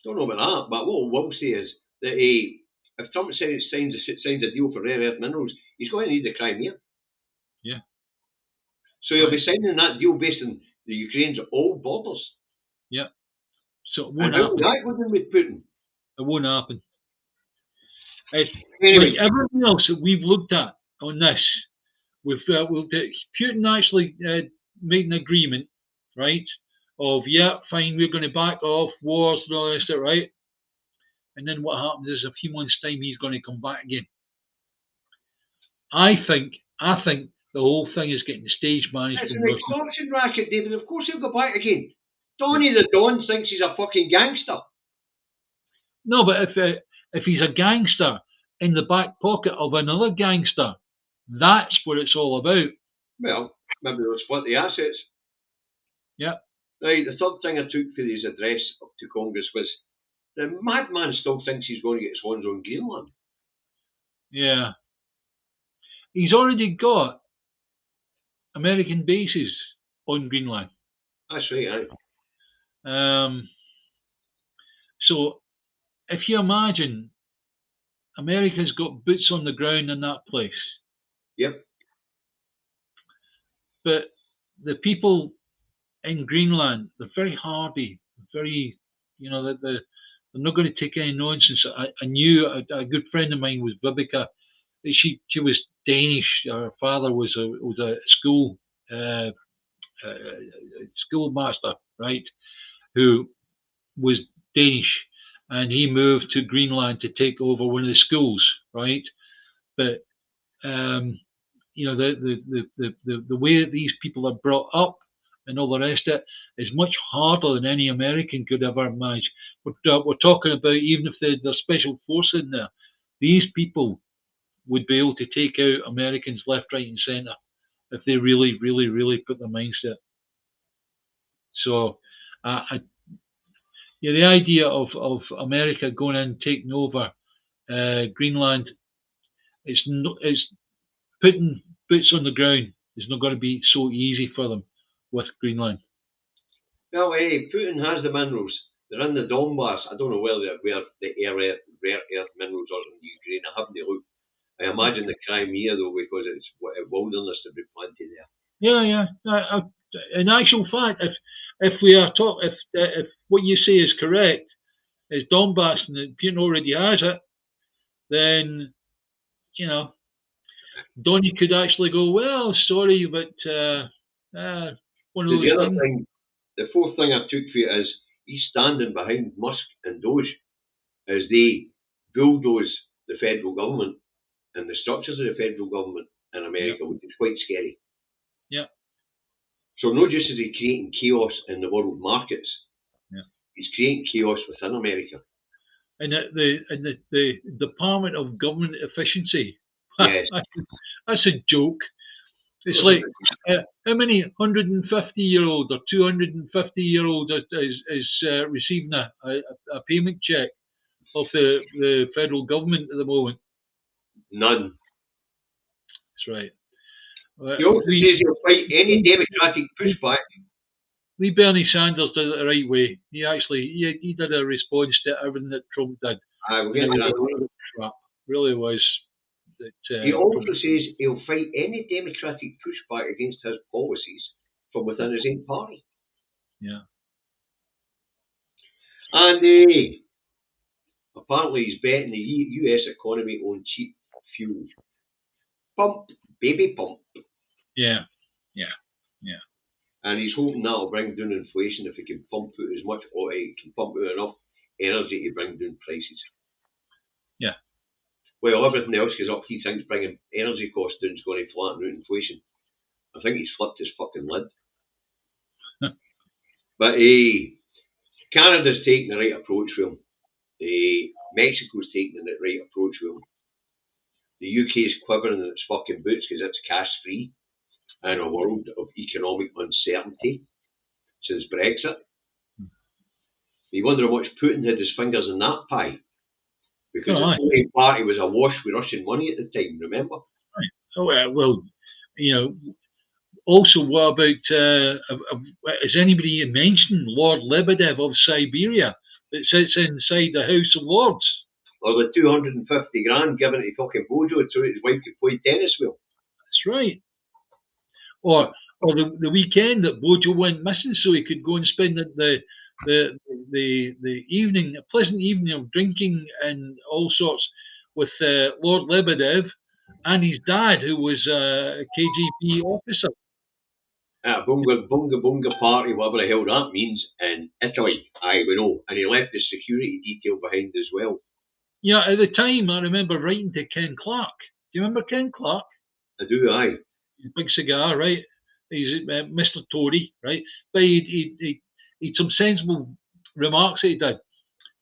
Don't know about that, but what we'll say is that if Trump signs a deal for rare earth minerals, he's going to need the Crimea. Yeah. So he'll be signing that deal based on the Ukraine's all borders. Yeah. So it won't happen. That would with Putin. It won't happen. Anyway, like everything else that we've looked at on this, Putin actually made an agreement, right? Of fine, we're going to back off wars and all this, right? And then what happens is a few months' time he's going to come back again. I think the whole thing is getting stage managed. It's an extortion racket, David. Of course he'll go back again. Donny the Don thinks he's a fucking gangster. No, but if he's a gangster in the back pocket of another gangster, that's what it's all about. Well, maybe they'll split the assets. Yeah. Right, the third thing I took for his address to Congress was the madman still thinks he's going to get his hands on Greenland. Yeah. He's already got American bases on Greenland. That's right, aye. So, if you imagine, America's got boots on the ground in that place. Yep. But the people in Greenland, they're very hardy, very, they're not going to take any nonsense. I knew a good friend of mine was Vibeke. She was Danish. Her father was a schoolmaster, right? Who was Danish, and he moved to Greenland to take over one of the schools, right? But the way that these people are brought up and all the rest of it is much harder than any American could ever manage. We're talking about even if there's special force in there, these people would be able to take out Americans left, right, and centre if they really, really, really put their minds to it. So, the idea of America going in and taking over Greenland, it's putting boots on the ground is not going to be so easy for them with Greenland. Well, Putin has the minerals. They're in the Donbass. I don't know where the rare earth minerals are in Ukraine. I haven't looked. I imagine the Crimea, though, because it's wilderness to be planted there. Yeah. In actual fact, if we are if what you say is correct, is Donbass and Putin already has it, then Donny could actually go, well, sorry, but one of those things. The fourth thing I took for it is he's standing behind Musk and Doge as they bulldoze the federal government and the structures of the federal government in America, which is quite scary. Yeah. So not just is he creating chaos in the world markets, he's creating chaos within America. And the Department of Government Efficiency. Yes. That's a joke. It's like how many 150-year-old or 250-year-old is receiving a payment check of the federal government at the moment? None. That's right. He also says he'll fight any democratic pushback. Bernie Sanders did it the right way. He actually he did a response to everything that Trump did. We'll get into that. Crap. Really was. That, he also says he'll fight any democratic pushback against his policies from within his own party. Yeah. And apparently he's betting the US economy on cheap fuel. Pump, baby pump. Yeah. And he's hoping that'll bring down inflation if he can pump out as much, or he can pump out enough energy to bring down prices. Yeah. Well, everything else goes up. He thinks bringing energy costs down is going to flatten out inflation. I think he's flipped his fucking lid. But Canada's taking the right approach with him. Mexico's taking the right approach with him. The UK is quivering in its fucking boots because it's cash free in a world of economic uncertainty since Brexit. You wonder how much Putin had his fingers in that pie. Because the Tory party was awash with Russian money at the time, remember? Right. Oh, well, also, what about, has anybody mentioned Lord Lebedev of Siberia that sits inside the House of Lords? Or the 250 grand given to fucking Bojo so his wife could play tennis with. That's right. Or the weekend that Bojo went missing so he could go and spend the evening, a pleasant evening of drinking and all sorts with Lord Lebedev and his dad, who was a KGB officer. At a bunga party, whatever the hell that means, in Italy, we know. And he left the security detail behind as well. Yeah, at the time, I remember writing to Ken Clark. Do you remember Ken Clark? I do, aye. Big cigar, right? He's Mr. Tory, right? But he some sensible remarks that he did.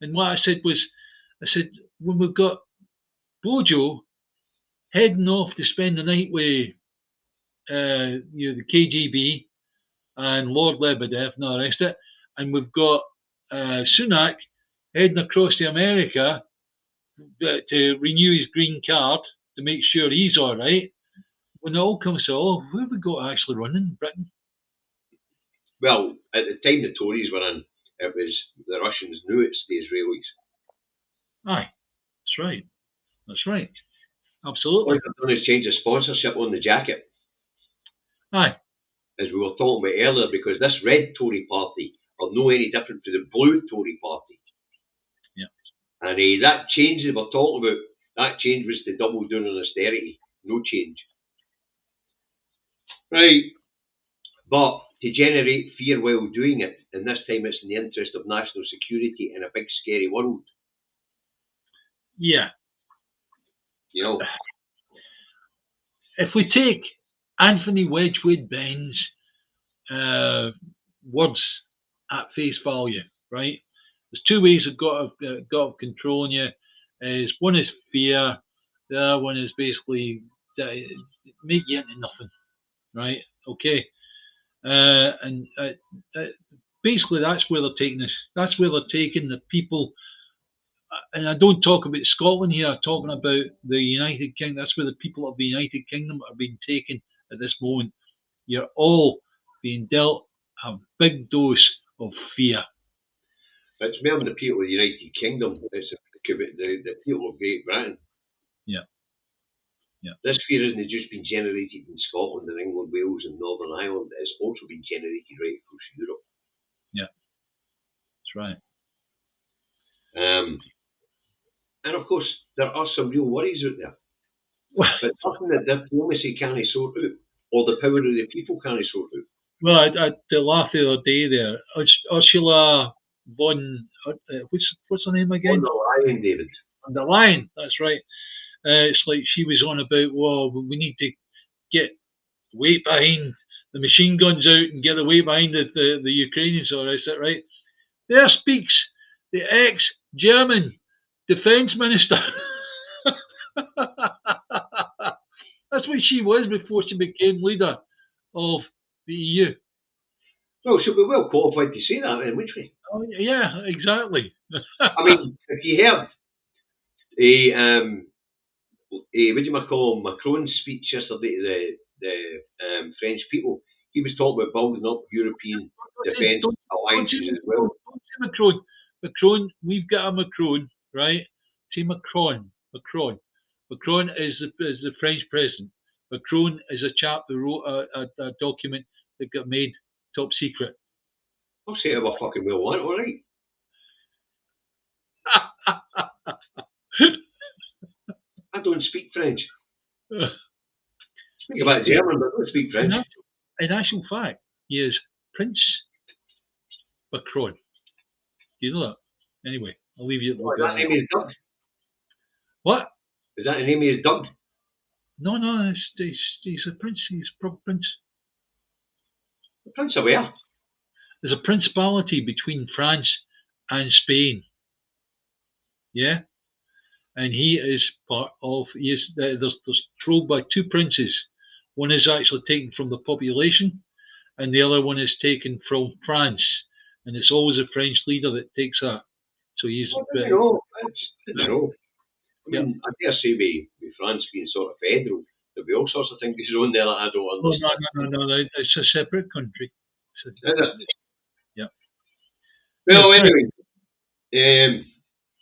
And what I said was, when we've got Bojo heading off to spend the night with the KGB and Lord Lebedev and all the rest of it, and we've got Sunak heading across to America to renew his green card to make sure he's all right. When it all comes to all, who have we got actually running Britain? Well, at the time the Tories were in, it was the Russians knew it's the Israelis. Aye, that's right. Absolutely. What they've done is change the sponsorship on the jacket. Aye. As we were talking about earlier, because this red Tory party are no any different to the blue Tory party. Yeah. And that change that we're talking about, that change was to double down on austerity. No change. Right. But to generate fear while doing it, and this time it's in the interest of national security in a big scary world. Yeah. If we take Anthony Wedgwood Ben's words at face value, right? There's two ways of got controlling you. One is fear. The other one is basically make you into nothing, right? Okay. And basically that's where they're taking us. That's where they're taking the people. And I don't talk about Scotland here. I'm talking about the United Kingdom. That's where the people of the United Kingdom are being taken at this moment. You're all being dealt a big dose of fear. It's more than the people of the United Kingdom. It's the people of Great Britain. Yeah. This fear isn't just been generated in Scotland and England, Wales and Northern Ireland. It's also been generated right across Europe. Yeah. That's right. And of course, there are some real worries out there. But nothing that diplomacy can't sort out, or the power of the people can't sort out. Well, I laughed the other day there. Ursula von what's her name On again? the line, David. Von der Leyen. That's right. It's like she was on about, well, we need to get weight behind the machine guns out and get the weight behind the Ukrainians. Or is that right? There speaks the ex-German defense minister. That's what she was before she became leader of the EU. Well, she'll be well qualified to say that then, wouldn't she? Oh, yeah, exactly. I mean, if you heard what do you call him, Macron's speech yesterday to the French people, he was talking about building up European defence alliances as well. Don't say Macron. Macron, we've got a Macron, right? Say Macron. Macron. Macron is the French president. Macron is a chap who wrote a document that got made top secret. I'll say it a fucking well want, alright? I don't speak French. Speak about German, but I don't speak French. In actual fact, he is Prince Macron. Do you know that? Anyway, I'll leave you. What, is that name is Doug? What? Is that the name is Doug? No, he's a prince. He's a proper prince. The Prince of where? There's a principality between France and Spain. Yeah? And he is part of, there's controlled by two princes. One is actually taken from the population, and the other one is taken from France. And it's always a French leader that takes that. So he's. I don't know. I mean, I dare say with France being sort of federal, there'll be all sorts of things on there that I don't understand. No. It's a separate country. Yeah. Well, anyway,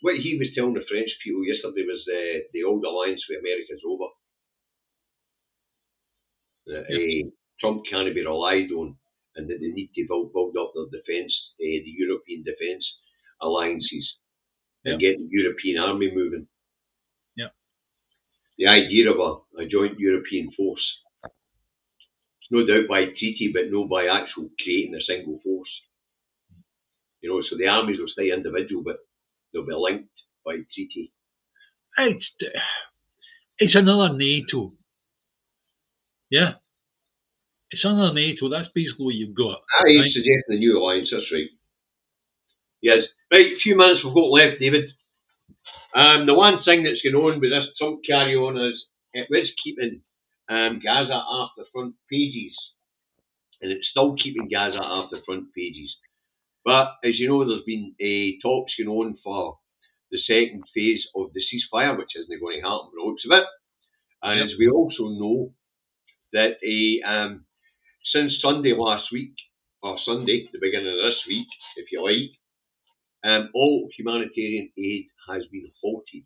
what he was telling the French people yesterday was the old alliance with America's over. Trump can't be relied on, and that they need to build up their defence, the European defence alliances, and get the European army moving. Yeah. The idea of a joint European force, no doubt by treaty, but no by actual creating a single force. You know, so the armies will stay individual, but they'll be linked by treaty. It's another NATO. Yeah. It's another NATO. That's basically what you've got. He's suggesting a new alliance, that's right. Yes. Right, a few minutes we've got left, David. The one thing that's going on with this Trump carry on is it was keeping Gaza off the front pages. And it's still keeping Gaza off the front pages. But as you know, there's been talks going on for the second phase of the ceasefire, which isn't going to happen for the looks of it. And as we also know that since Sunday last week, or Sunday, the beginning of this week, if you like, all humanitarian aid has been halted.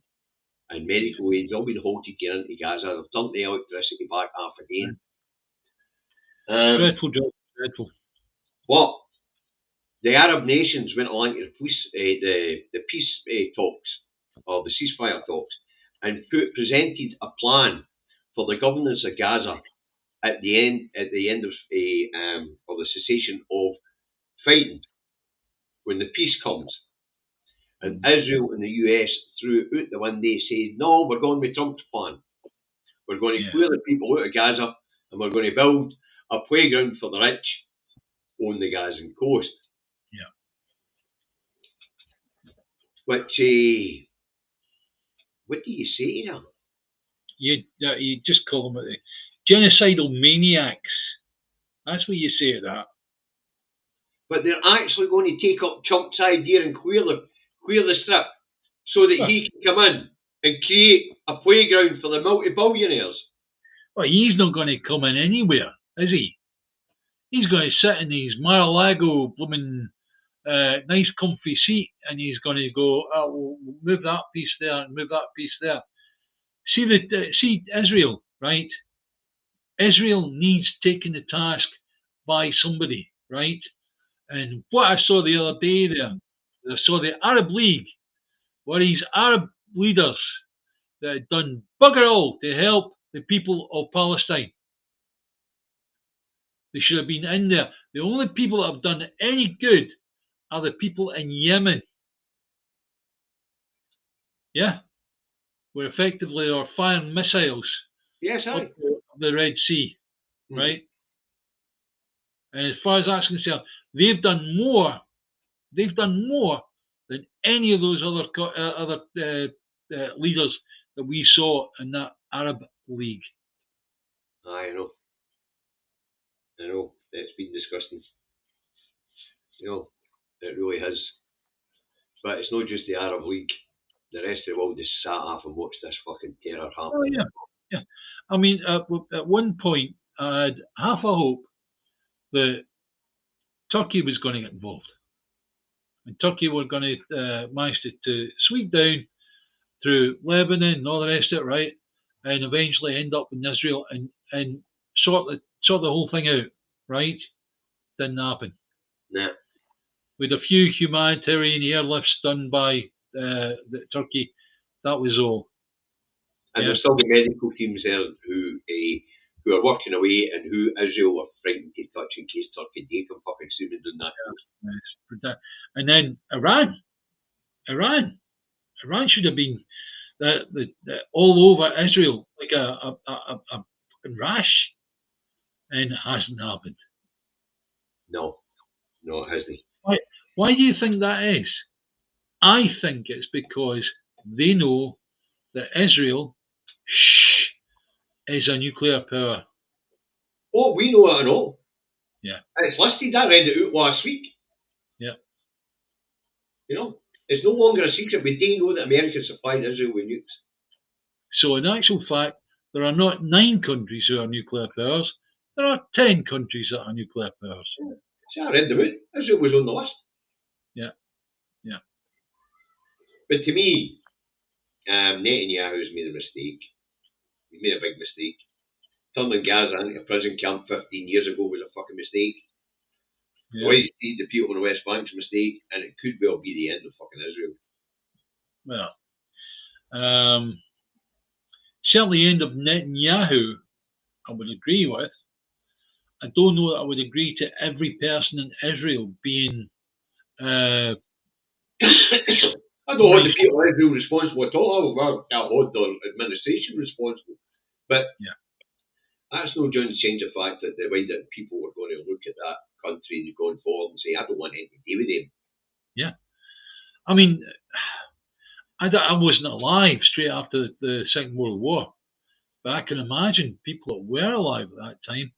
And medical aid's all been halted getting into Gaza. They've turned the electricity back off again. Dreadful, dreadful. But the Arab nations went along to the peace talks, or the ceasefire talks, and presented a plan for the governance of Gaza at the end of the cessation of fighting, when the peace comes. And Israel and the US threw it out the one day, saying, no, we're going with Trump's plan. We're going to clear the people out of Gaza, and we're going to build a playground for the rich on the Gazan coast. Yeah. Which, what do you say to them? You just call them genocidal maniacs. That's what you say to that. But they're actually going to take up Trump's idea and clear the strip so that he can come in and create a playground for the multi-billionaires. Well, he's not going to come in anywhere, is he? He's going to sit in his Mar-a-Lago blooming nice comfy seat, and he's going to go, we'll move that piece there and move that piece there. See Israel, right? Israel needs taking the task by somebody, right? And what I saw the other day there, I saw the Arab League, where these Arab leaders that had done bugger all to help the people of Palestine. They should have been in there. The only people that have done any good are the people in Yemen. Yeah, where effectively are firing missiles Yes, aye. up the Red Sea, right? And as far as that's concerned, they've done more. They've done more than any of those other leaders that we saw in that Arab League. I know. I know. It's been disgusting. You know, it really has. But it's not just the Arab League. The rest of the world just sat off and watched this fucking terror happen. Oh yeah. I mean, at one point, I had half a hope that Turkey was going to get involved, and Turkey were going to manage to sweep down through Lebanon and all the rest of it, right, and eventually end up in Israel and sort the whole thing out, right? Didn't happen. Nah. With a few humanitarian airlifts done by Turkey, that was all. And there's still the medical teams there who are working away and who Israel are frightened to touch in case Turkey do come fucking soon and doing that. Yes. And then Iran should have been all over Israel like a rash, and it hasn't happened. No, it hasn't. Why do you think that is? I think it's because they know that Israel is a nuclear power. Oh, we know it and all. Yeah. It's listed. I read it out last week. Yeah. You know, it's no longer a secret. We do know that America supplied Israel with nukes. So in actual fact, there are not 9 countries who are nuclear powers. There are 10 countries that are nuclear powers. Yeah. See, I read them out. Israel was on the list. Yeah. But to me, Netanyahu's made a mistake. He made a big mistake. Turning Gaza into a prison camp 15 years ago was a fucking mistake. Yeah. The way he treated the people on the West Bank's a mistake, and it could well be the end of fucking Israel. Well, certainly the end of Netanyahu, I would agree with. I don't know that I would agree to every person in Israel being I don't hold the people in Israel responsible at all. I hold the administration responsible. But that's no change the fact that the way that people were going to look at that country going forward and say, I don't want anything to do with them. Yeah. I mean, I wasn't alive straight after the Second World War, but I can imagine people that were alive at that time,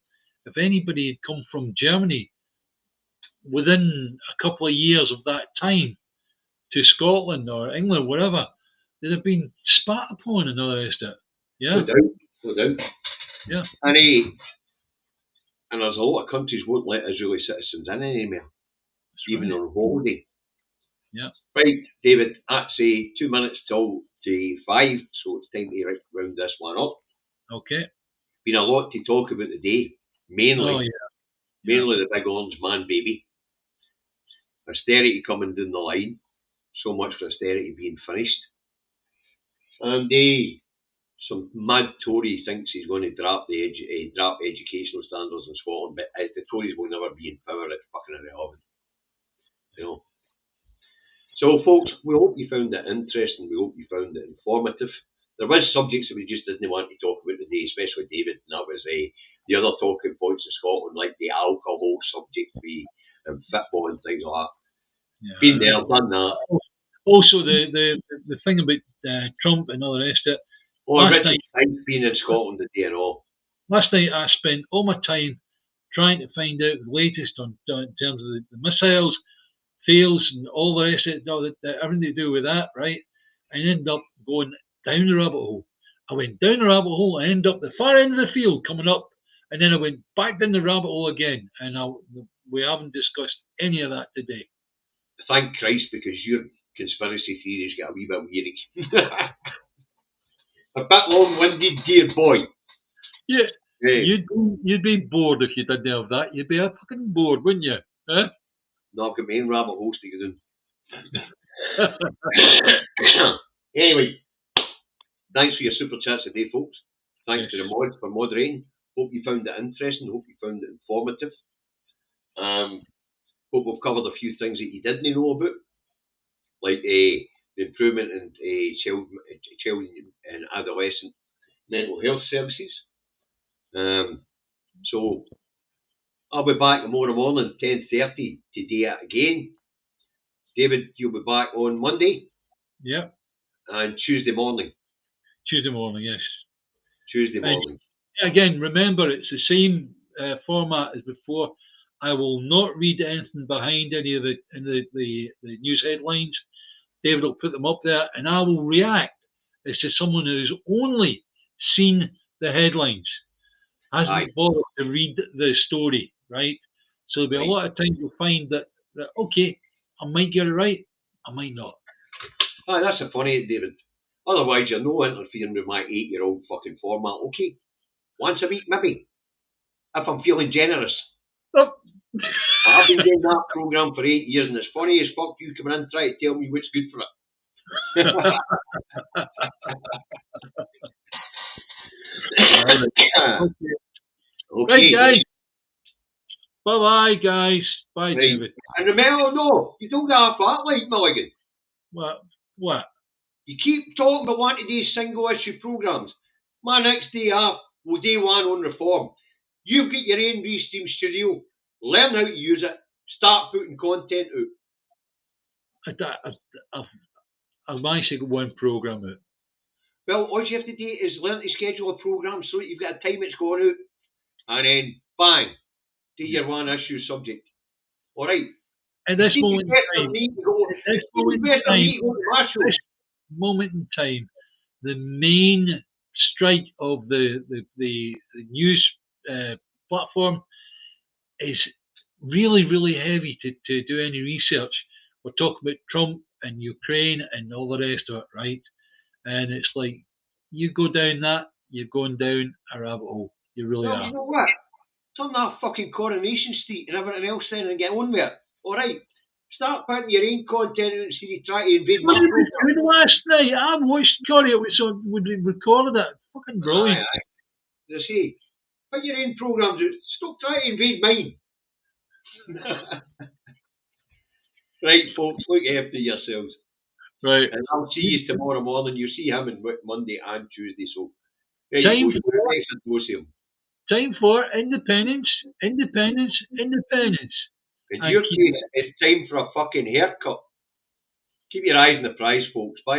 if anybody had come from Germany within a couple of years of that time to Scotland or England, whatever, they'd have been spat upon and all the rest of it. Yeah. No doubt. Yeah. And there's a lot of countries won't let Israeli citizens in anymore, even on holiday. Yeah. Right, David, that's 2 minutes till 5, so it's time to round this one up. Okay. Been a lot to talk about today. Mainly the big orange man baby. Austerity coming down the line. So much for austerity being finished. And some mad Tory thinks he's going to drop educational standards in Scotland, but the Tories will never be in power. It's fucking irrelevant. You know. So, folks, we hope you found it interesting. We hope you found it informative. There was subjects that we just didn't want to talk about today, especially David, and that was the other talking points in Scotland, like the alcohol subject, and football and things like that. Yeah. Been there, done that. Also, the thing about Trump and all the rest of it. I've been in Scotland today and all. Last night I spent all my time trying to find out the latest in terms of the missiles, fails, and all the rest of it, everything to do with that, right? I ended up going down the rabbit hole. I went down the rabbit hole, I ended up the far end of the field coming up, and then I went back down the rabbit hole again, and we haven't discussed any of that today. Thank Christ, because your conspiracy theories get a wee bit weary. A bit long-winded, dear boy. Yeah. Hey. You'd be bored if you didn't have that. You'd be fucking bored, wouldn't you? Huh? No, I've got my own rabbit holes to get in. Anyway, thanks for your super chats today, folks. Thanks to the mods for moderating. Hope you found it interesting. Hope you found it informative. Hope we've covered covered a few things that you didn't know about, like the improvement in child and adolescent mental health services. So I'll be back tomorrow morning, 10:30, to do it again. David, you'll be back on Monday. Yeah. And Tuesday morning. Tuesday morning, yes. Tuesday morning. And again, remember, it's the same format as before. I will not read anything behind any of the news headlines. David will put them up there, and I will react as to someone who's only seen the headlines, hasn't bothered to read the story, right? So there'll be a lot of times you'll find that okay, I might get it right, I might not. That's a funny, David. Otherwise, you're no interfering with my 8-year-old fucking format. Okay, once a week maybe, if I'm feeling generous. Oh. I've been doing that programme for 8 years, and it's funny as fuck you coming in trying to tell me what's good for it. Okay. Right, guys. Bye-bye, guys. Bye, right. David. And remember, no, you don't get a fat like Milligan. What? You keep talking about wanting to do single issue programmes. My next day off will day one on reform. You've got your own Restream studio. Learn how to use it. Start putting content out. I've managed to get one programme out. Well, all you have to do is learn to schedule a programme so that you've got a time it's going out. And then, bang, do your one issue subject. All right. At this moment in time, the main strike of the news platform is really, really heavy to do any research. We're talking about Trump and Ukraine and all the rest of it, right? And it's like, you go down that, you're going down a rabbit hole. You really are. You know what? Turn that fucking Coronation Street and everything else then and get on with it. All right. Start putting your own content out and see you try to invade my program. Last night, I watched Corey. We recorded it. Fucking brilliant. As I say, put your own programs out. Stop trying to invade mine. Right, folks, look after yourselves. Right. And I'll see you tomorrow morning. You see him on Monday and Tuesday. So, time for independence. In your case, it's time for a fucking haircut. Keep your eyes on the prize, folks. Bye.